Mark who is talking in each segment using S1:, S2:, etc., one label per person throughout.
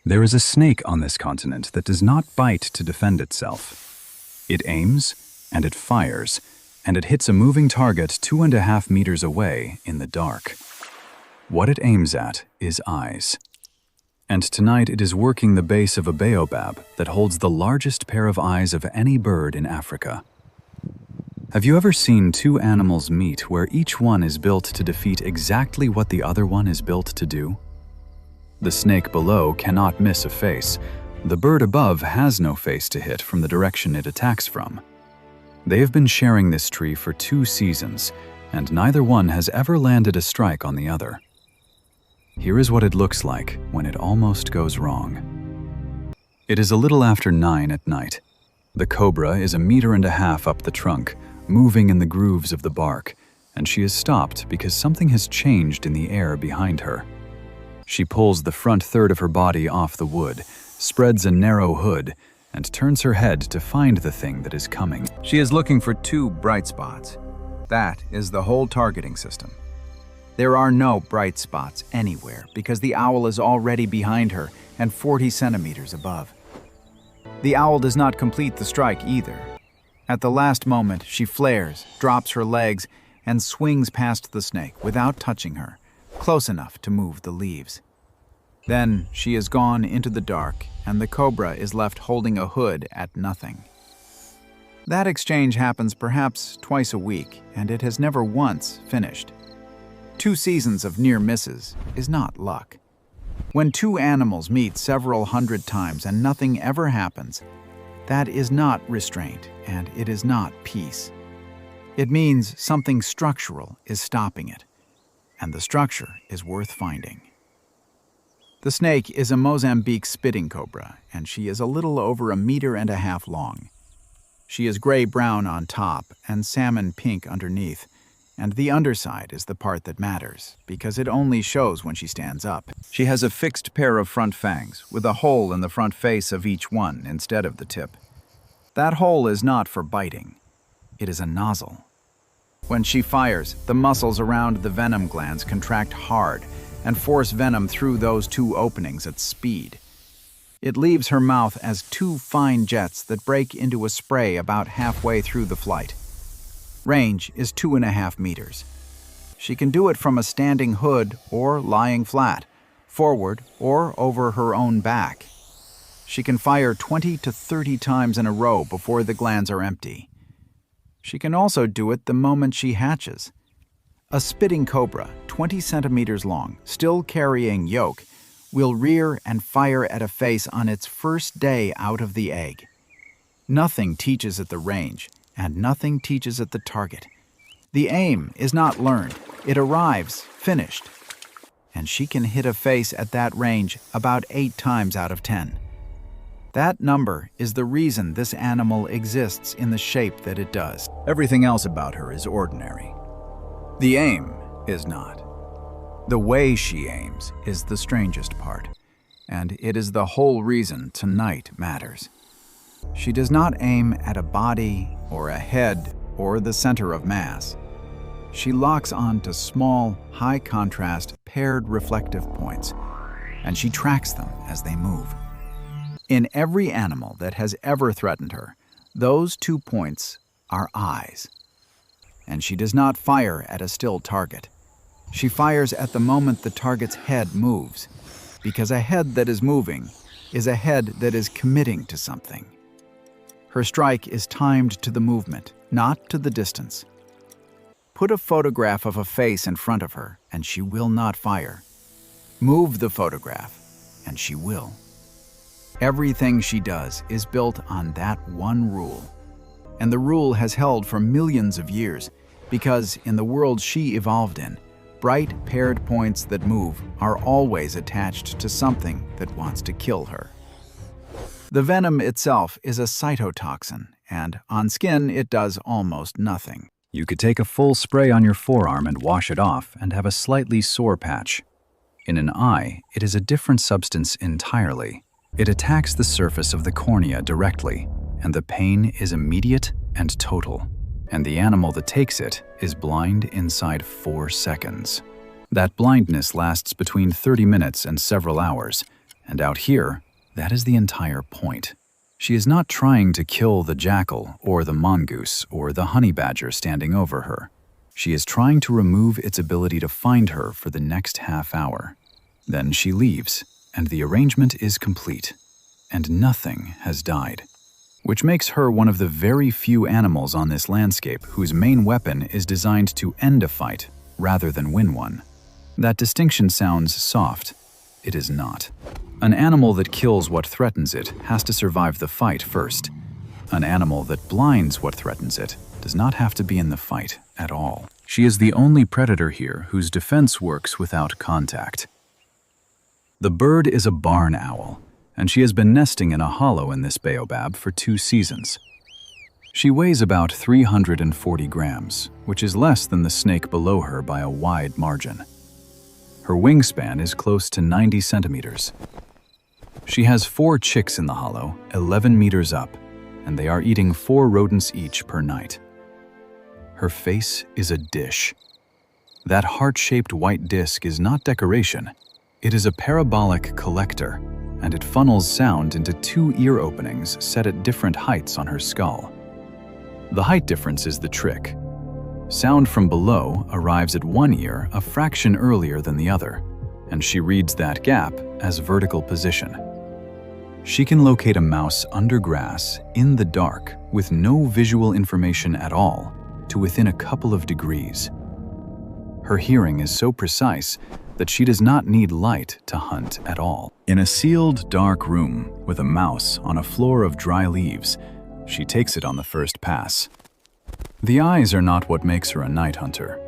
S1: There is a snake on this continent that does not bite to defend itself. It aims, and it fires, and it hits a moving target 2.5 meters away in the dark. What it aims at is eyes. And tonight it is working the base of a baobab that holds the largest pair of eyes of any bird in Africa. Have you ever seen two animals meet where each one is built to defeat exactly what the other one is built to do? The snake below cannot miss a face. The bird above has no face to hit from the direction it attacks from. They have been sharing this tree for 2 seasons, and neither one has ever landed a strike on the other. Here is what it looks like when it almost goes wrong. It is a little after 9 at night. The cobra is 1.5 meters up the trunk, moving in the grooves of the bark, and she is stopped because something has changed in the air behind her. She pulls the front third of her body off the wood, spreads a narrow hood, and turns her head to find the thing that is coming.
S2: She is looking for 2 bright spots. That is the whole targeting system. There are no bright spots anywhere because the owl is already behind her and 40 centimeters above. The owl does not complete the strike either. At the last moment, she flares, drops her legs, and swings past the snake without touching her, close enough to move the leaves. Then she is gone into the dark, and the cobra is left holding a hood at nothing. That exchange happens perhaps twice a week, and it has never once finished. 2 seasons of near misses is not luck. When 2 animals meet several hundred times and nothing ever happens, that is not restraint, and it is not peace. It means something structural is stopping it, and the structure is worth finding. The snake is a Mozambique spitting cobra, and she is a little over 1.5 meters long. She is gray-brown on top and salmon pink underneath, and the underside is the part that matters, because it only shows when she stands up. She has a fixed pair of front fangs, with a hole in the front face of each one instead of the tip. That hole is not for biting. It is a nozzle. When she fires, the muscles around the venom glands contract hard and force venom through those 2 openings at speed. It leaves her mouth as 2 fine jets that break into a spray about halfway through the flight. Range is 2.5 meters. She can do it from a standing hood or lying flat, forward or over her own back. She can fire 20 to 30 times in a row before the glands are empty. She can also do it the moment she hatches. A spitting cobra, 20 centimeters long, still carrying yolk, will rear and fire at a face on its first day out of the egg. Nothing teaches it the range, and nothing teaches it the target. The aim is not learned. It arrives finished. And she can hit a face at that range about 8 times out of 10. That number is the reason this animal exists in the shape that it does. Everything else about her is ordinary. The aim is not. The way she aims is the strangest part, and it is the whole reason tonight matters. She does not aim at a body or a head or the center of mass. She locks on to small, high-contrast, paired reflective points, and she tracks them as they move. In every animal that has ever threatened her, those 2 points are eyes. And she does not fire at a still target. She fires at the moment the target's head moves, because a head that is moving is a head that is committing to something. Her strike is timed to the movement, not to the distance. Put a photograph of a face in front of her, and she will not fire. Move the photograph, and she will. Everything she does is built on that one rule. And the rule has held for millions of years, because in the world she evolved in, bright paired points that move are always attached to something that wants to kill her. The venom itself is a cytotoxin, and on skin it does almost nothing.
S1: You could take a full spray on your forearm and wash it off and have a slightly sore patch. In an eye, it is a different substance entirely. It attacks the surface of the cornea directly, and the pain is immediate and total. And the animal that takes it is blind inside 4 seconds. That blindness lasts between 30 minutes and several hours, And out here, that is the entire point. She is not trying to kill the jackal or the mongoose or the honey badger standing over her. She is trying to remove its ability to find her for the next half hour. Then she leaves, and the arrangement is complete, and nothing has died, which makes her one of the very few animals on this landscape whose main weapon is designed to end a fight rather than win one. That distinction sounds soft. It is not. An animal that kills what threatens it has to survive the fight first. An animal that blinds what threatens it does not have to be in the fight at all. She is the only predator here whose defense works without contact. The bird is a barn owl, and she has been nesting in a hollow in this baobab for 2 seasons. She weighs about 340 grams, which is less than the snake below her by a wide margin. Her wingspan is close to 90 centimeters. She has 4 chicks in the hollow, 11 meters up, and they are eating 4 rodents each per night. Her face is a dish. That heart-shaped white disc is not decoration. It is a parabolic collector, and it funnels sound into 2 ear openings set at different heights on her skull. The height difference is the trick. Sound from below arrives at one ear a fraction earlier than the other, and she reads that gap as vertical position. She can locate a mouse under grass in the dark with no visual information at all to within a couple of degrees. Her hearing is so precise that she does not need light to hunt at all. In a sealed, dark room with a mouse on a floor of dry leaves, she takes it on the first pass. The eyes are not what makes her a night hunter.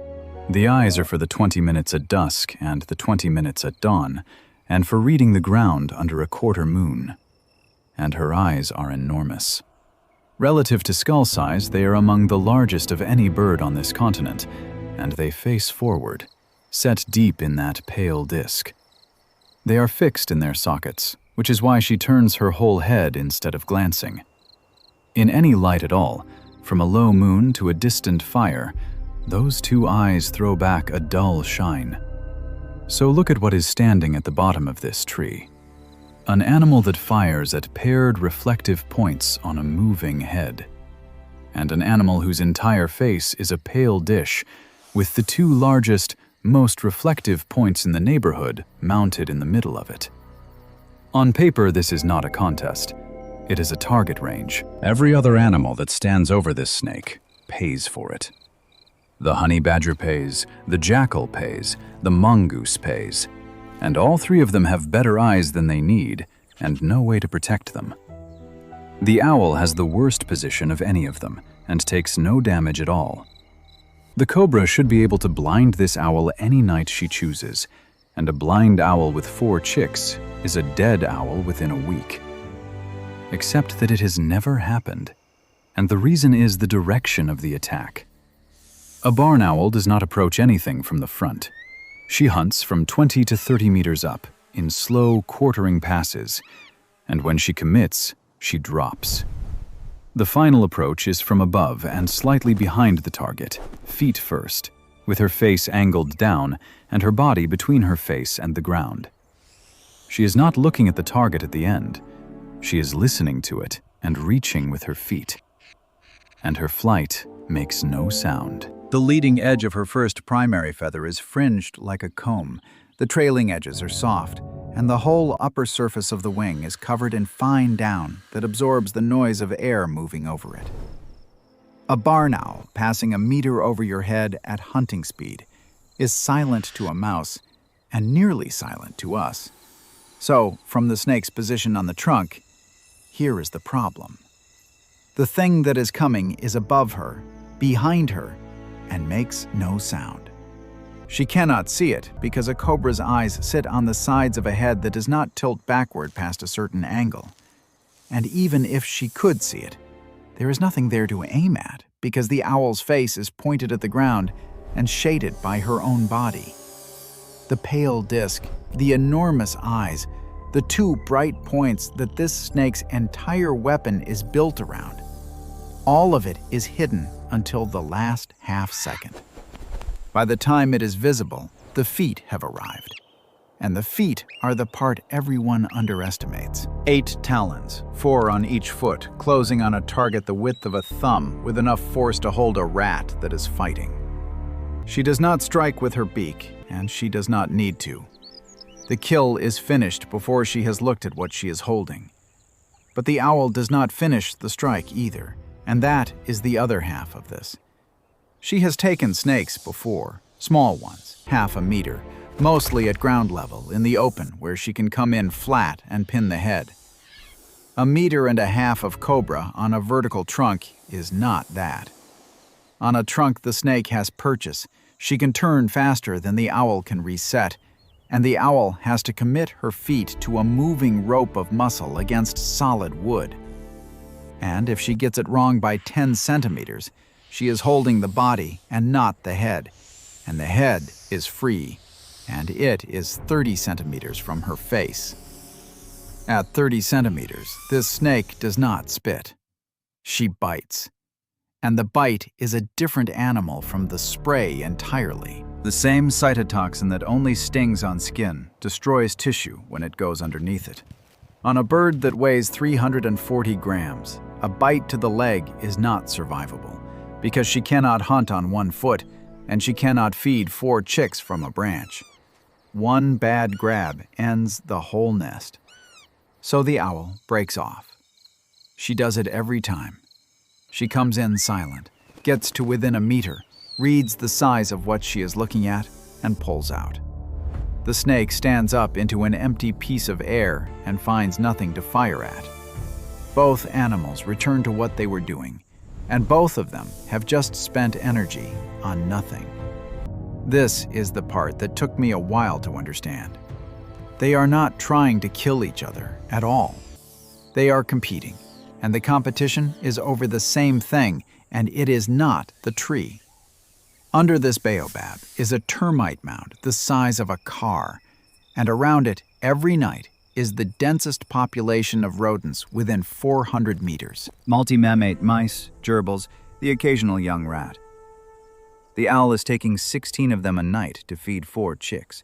S1: The eyes are for the 20 minutes at dusk and the 20 minutes at dawn, and for reading the ground under a quarter moon. And her eyes are enormous. Relative to skull size, they are among the largest of any bird on this continent, and they face forward, set deep in that pale disc. They are fixed in their sockets, which is why she turns her whole head instead of glancing. In any light at all, from a low moon to a distant fire, those 2 eyes throw back a dull shine. So look at what is standing at the bottom of this tree. An animal that fires at paired reflective points on a moving head. And an animal whose entire face is a pale dish, with the 2 largest, most reflective points in the neighborhood mounted in the middle of it. On paper, this is not a contest. It is a target range. Every other animal that stands over this snake pays for it. The honey badger pays, the jackal pays, the mongoose pays, and all 3 of them have better eyes than they need and no way to protect them. The owl has the worst position of any of them and takes no damage at all. The cobra should be able to blind this owl any night she chooses, and a blind owl with 4 chicks is a dead owl within a week. Except that it has never happened, and the reason is the direction of the attack. A barn owl does not approach anything from the front. She hunts from 20 to 30 meters up, in slow, quartering passes, and when she commits, she drops. The final approach is from above and slightly behind the target, feet first, with her face angled down and her body between her face and the ground. She is not looking at the target at the end. She is listening to it and reaching with her feet. And her flight makes no sound. The leading edge of her first primary feather is fringed like a comb. The trailing edges are soft, and the whole upper surface of the wing is covered in fine down that absorbs the noise of air moving over it. A barn owl passing a meter over your head at hunting speed is silent to a mouse and nearly silent to us. So, from the snake's position on the trunk, here is the problem. The thing that is coming is above her, behind her, and makes no sound. She cannot see it because a cobra's eyes sit on the sides of a head that does not tilt backward past a certain angle. And even if she could see it, there is nothing there to aim at because the owl's face is pointed at the ground and shaded by her own body. The pale disc, the enormous eyes, the 2 bright points that this snake's entire weapon is built around. All of it is hidden until the last half second. By the time it is visible, the feet have arrived,
S2: And the feet are the part everyone underestimates. 8 talons, 4 on each foot, closing on a target the width of a thumb with enough force to hold a rat that is fighting. She does not strike with her beak, and she does not need to. The kill is finished before she has looked at what she is holding. But the owl does not finish the strike either, and that is the other half of this. She has taken snakes before, small ones, half a meter, mostly at ground level, in the open, where she can come in flat and pin the head. 1.5 meters of cobra on a vertical trunk is not that. On a trunk the snake has purchase, she can turn faster than the owl can reset, and the owl has to commit her feet to a moving rope of muscle against solid wood. And if she gets it wrong by 10 centimeters, she is holding the body and not the head, and the head is free, and it is 30 centimeters from her face. At 30 centimeters, this snake does not spit. She bites. And the bite is a different animal from the spray entirely. The same cytotoxin that only stings on skin destroys tissue when it goes underneath it. On a bird that weighs 340 grams, a bite to the leg is not survivable because she cannot hunt on 1 foot and she cannot feed 4 chicks from a branch. 1 bad grab ends the whole nest. So the owl breaks off. She does it every time. She comes in silent, gets to within 1 meter, reads the size of what she is looking at, and pulls out. The snake stands up into an empty piece of air and finds nothing to fire at. Both animals return to what they were doing, and both of them have just spent energy on nothing. This is the part that took me a while to understand. They are not trying to kill each other at all. They are competing, and the competition is over the same thing, and it is not the tree. Under this baobab is a termite mound the size of a car, and around it every night is the densest population of rodents within 400 meters. Multi-mammate mice, gerbils, the occasional young rat. The owl is taking 16 of them a night to feed 4 chicks.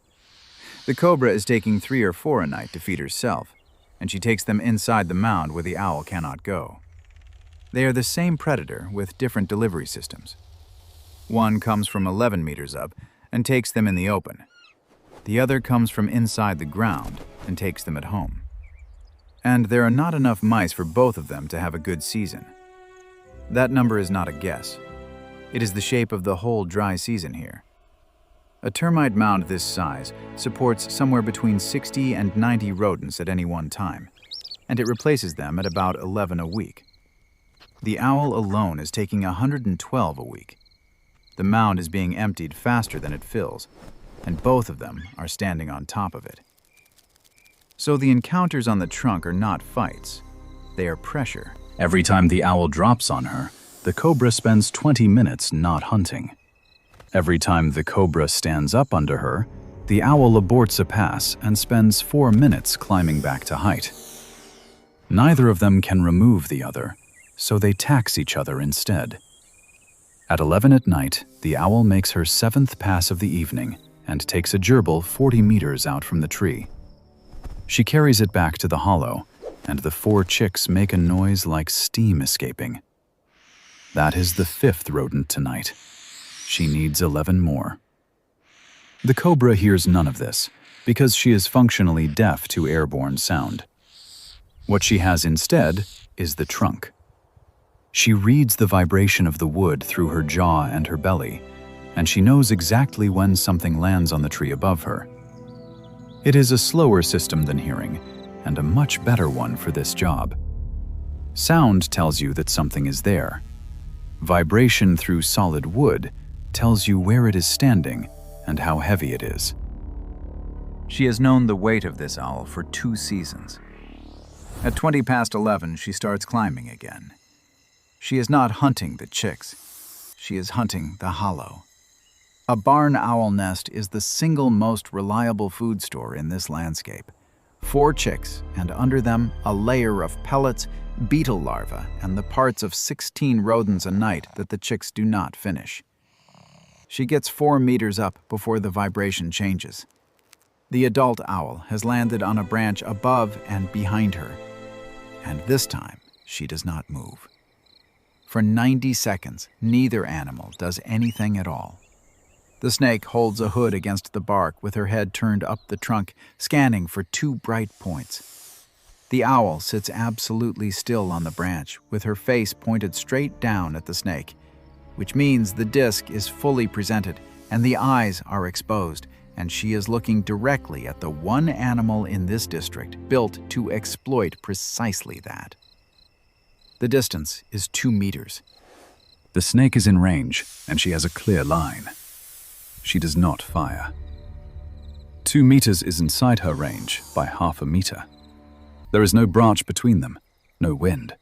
S2: The cobra is taking 3 or 4 a night to feed herself, and she takes them inside the mound where the owl cannot go. They are the same predator with different delivery systems. One comes from 11 meters up and takes them in the open. The other comes from inside the ground and takes them at home. And there are not enough mice for both of them to have a good season. That number is not a guess. It is the shape of the whole dry season here. A termite mound this size supports somewhere between 60 and 90 rodents at any one time, and it replaces them at about 11 a week. The owl alone is taking 112 a week. The mound is being emptied faster than it fills, and both of them are standing on top of it. So the encounters on the trunk are not fights, they are pressure.
S1: Every time the owl drops on her, the cobra spends 20 minutes not hunting. Every time the cobra stands up under her, the owl aborts a pass and spends 4 minutes climbing back to height. Neither of them can remove the other, so they tax each other instead. At 11 at night, the owl makes her 7th pass of the evening and takes a gerbil 40 meters out from the tree. She carries it back to the hollow, and the 4 chicks make a noise like steam escaping. That is the 5th rodent tonight. She needs 11 more. The cobra hears none of this because she is functionally deaf to airborne sound. What she has instead is the trunk. She reads the vibration of the wood through her jaw and her belly, and she knows exactly when something lands on the tree above her. It is a slower system than hearing, and a much better one for this job. Sound tells you that something is there. Vibration through solid wood tells you where it is standing and how heavy it is.
S2: She has known the weight of this owl for 2 seasons. At 20 past 11, she starts climbing again. She is not hunting the chicks. She is hunting the hollow. A barn owl nest is the single most reliable food store in this landscape. 4 chicks, and under them a layer of pellets, beetle larvae, and the parts of 16 rodents a night that the chicks do not finish. She gets 4 meters up before the vibration changes. The adult owl has landed on a branch above and behind her, and this time she does not move. For 90 seconds, neither animal does anything at all. The snake holds a hood against the bark with her head turned up the trunk, scanning for 2 bright points. The owl sits absolutely still on the branch with her face pointed straight down at the snake, which means the disc is fully presented and the eyes are exposed, and she is looking directly at the one animal in this district built to exploit precisely that. The distance is 2 meters.
S1: The snake is in range, and she has a clear line. She does not fire. 2 meters is inside her range by ½ meter. There is no branch between them, no wind,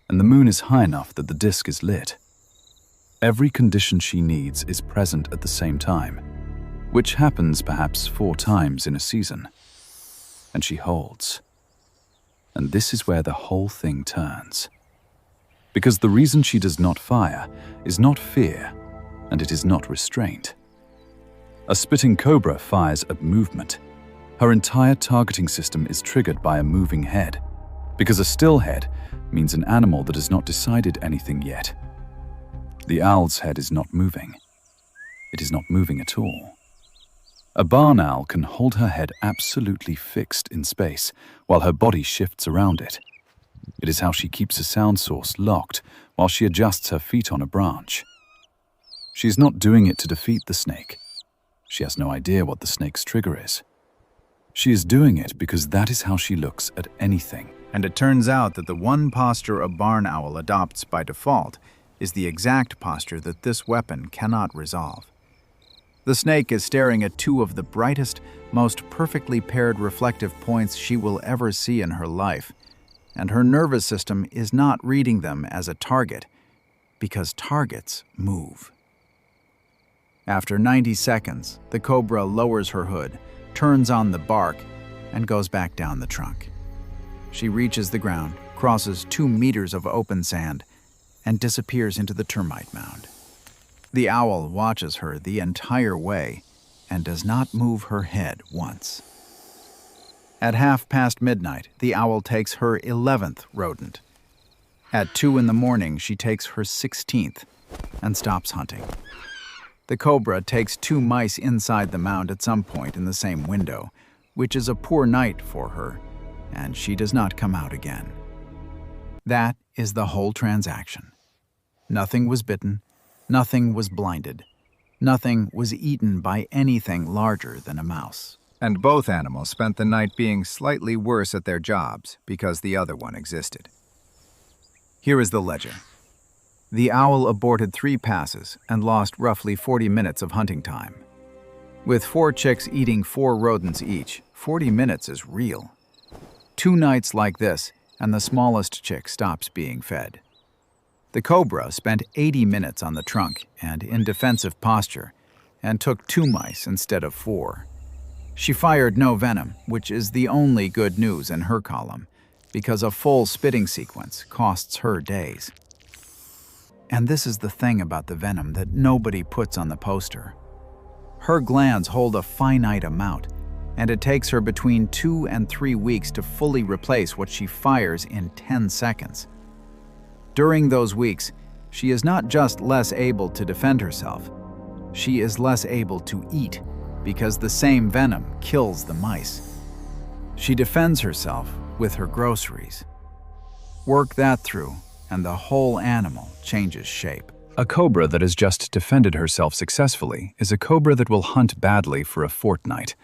S1: and the moon is high enough that the disc is lit. Every condition she needs is present at the same time, which happens perhaps 4 times in a season. And she holds. And this is where the whole thing turns. Because the reason she does not fire is not fear, and it is not restraint. A spitting cobra fires at movement. Her entire targeting system is triggered by a moving head, because a still head means an animal that has not decided anything yet. The owl's head is not moving. It is not moving at all. A barn owl can hold her head absolutely fixed in space while her body shifts around it. It is how she keeps a sound source locked while she adjusts her feet on a branch. She is not doing it to defeat the snake. She has no idea what the snake's trigger is. She is doing it because that is how she looks at anything.
S2: And it turns out that the one posture a barn owl adopts by default is the exact posture that this weapon cannot resolve. The snake is staring at 2 of the brightest, most perfectly paired reflective points she will ever see in her life, and her nervous system is not reading them as a target, because targets move. After 90 seconds, the cobra lowers her hood, turns on the bark, and goes back down the trunk. She reaches the ground, crosses 2 meters of open sand, and disappears into the termite mound. The owl watches her the entire way and does not move her head once. At midnight, the owl takes her 11th rodent. At 2 in the morning, she takes her 16th and stops hunting. The cobra takes 2 mice inside the mound at some point in the same window, which is a poor night for her, and she does not come out again. That is the whole transaction. Nothing was bitten, nothing was blinded, nothing was eaten by anything larger than a mouse.
S3: And both animals spent the night being slightly worse at their jobs because the other one existed.
S2: Here is the ledger. The owl aborted 3 passes and lost roughly 40 minutes of hunting time. With 4 chicks eating 4 rodents each, 40 minutes is real. 2 nights like this, and the smallest chick stops being fed. The cobra spent 80 minutes on the trunk and in defensive posture, and took 2 mice instead of 4. She fired no venom, which is the only good news in her column, because a full spitting sequence costs her days. And this is the thing about the venom that nobody puts on the poster. Her glands hold a finite amount, and it takes her between 2 and 3 weeks to fully replace what she fires in 10 seconds. During those weeks, she is not just less able to defend herself, she is less able to eat because the same venom kills the mice. She defends herself with her groceries. Work that through, and the whole animal changes shape.
S1: A cobra that has just defended herself successfully is a cobra that will hunt badly for a fortnight,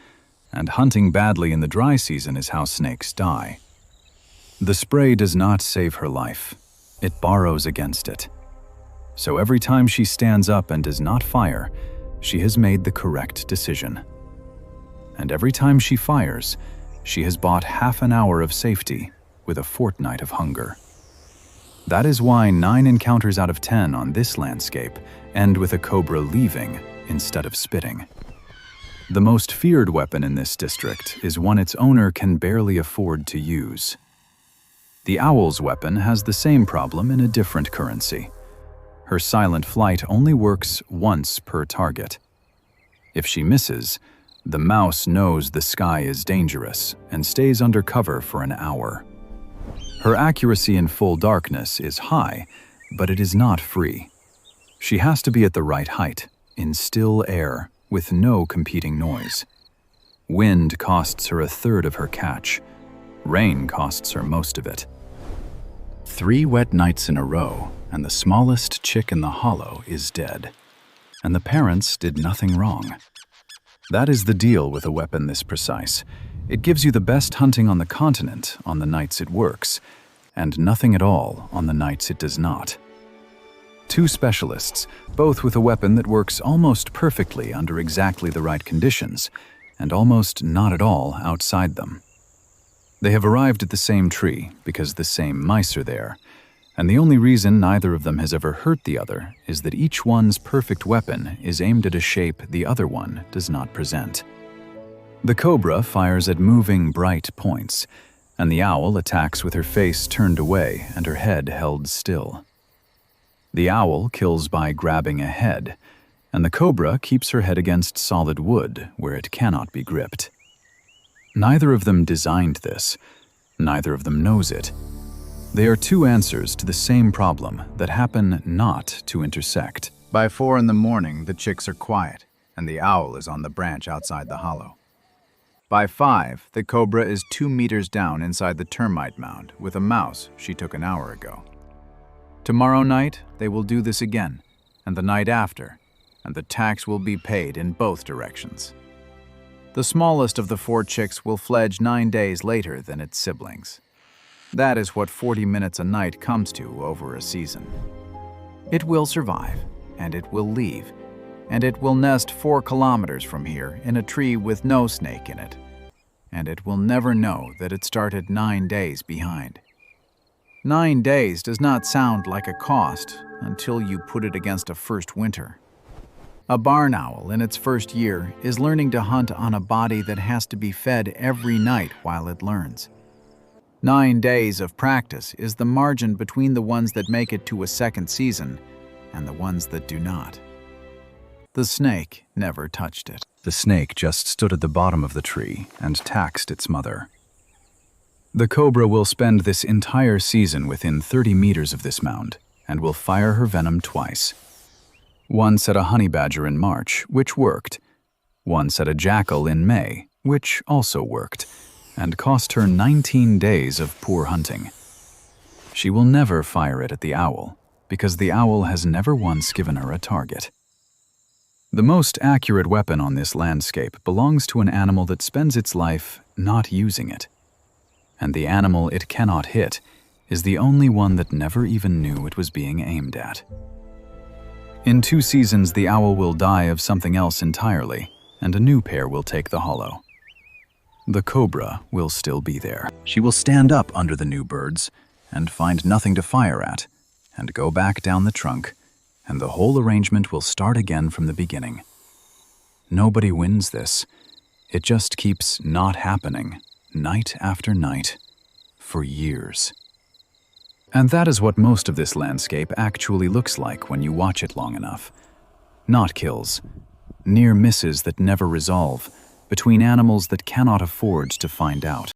S1: and hunting badly in the dry season is how snakes die. The spray does not save her life. It borrows against it. So every time she stands up and does not fire, she has made the correct decision. And every time she fires, she has bought half an hour of safety with a fortnight of hunger. That is why 9 encounters out of 10 on this landscape end with a cobra leaving instead of spitting. The most feared weapon in this district is one its owner can barely afford to use. The owl's weapon has the same problem in a different currency. Her silent flight only works once per target. If she misses, The mouse knows the sky is dangerous and stays under cover for an hour. Her accuracy in full darkness is high, but it is not free. She has to be at the right height, in still air, with no competing noise. Wind costs her a third of her catch. Rain costs her most of it. 3 wet nights in a row, and the smallest chick in the hollow is dead. And the parents did nothing wrong. That is the deal with a weapon this precise. It gives you the best hunting on the continent on the nights it works, and nothing at all on the nights it does not. 2 specialists, both with a weapon that works almost perfectly under exactly the right conditions, and almost not at all outside them. They have arrived at the same tree because the same mice are there, and the only reason neither of them has ever hurt the other is that each one's perfect weapon is aimed at a shape the other one does not present. The cobra fires at moving, bright points, and the owl attacks with her face turned away and her head held still. The owl kills by grabbing a head, and the cobra keeps her head against solid wood where it cannot be gripped. Neither of them designed this. Neither of them knows it. They are 2 answers to the same problem that happen not to intersect.
S3: By 4 in the morning, the chicks are quiet, and the owl is on the branch outside the hollow. By 5, the cobra is 2 meters down inside the termite mound with a mouse she took an hour ago. Tomorrow night, they will do this again, and the night after, and the tax will be paid in both directions. The smallest of the 4 chicks will fledge 9 days later than its siblings. That is what 40 minutes a night comes to over a season. It will survive, and it will leave, and it will nest 4 kilometers from here in a tree with no snake in it, and it will never know that it started 9 days behind. 9 days does not sound like a cost until you put it against a first winter. A barn owl in its first year is learning to hunt on a body that has to be fed every night while it learns. 9 days of practice is the margin between the ones that make it to a second season and the ones that do not. The snake never touched it.
S1: The snake just stood at the bottom of the tree and taxed its mother. The cobra will spend this entire season within 30 meters of this mound and will fire her venom twice. Once at a honey badger in March, which worked. Once at a jackal in May, which also worked, and cost her 19 days of poor hunting. She will never fire it at the owl, because the owl has never once given her a target. The most accurate weapon on this landscape belongs to an animal that spends its life not using it. And the animal it cannot hit is the only one that never even knew it was being aimed at. In 2 seasons, the owl will die of something else entirely, and a new pair will take the hollow. The cobra will still be there. She will stand up under the new birds and find nothing to fire at, and go back down the trunk, and the whole arrangement will start again from the beginning. Nobody wins this. It just keeps not happening, night after night, for years. And that is what most of this landscape actually looks like when you watch it long enough. Not kills, near misses that never resolve, between animals that cannot afford to find out.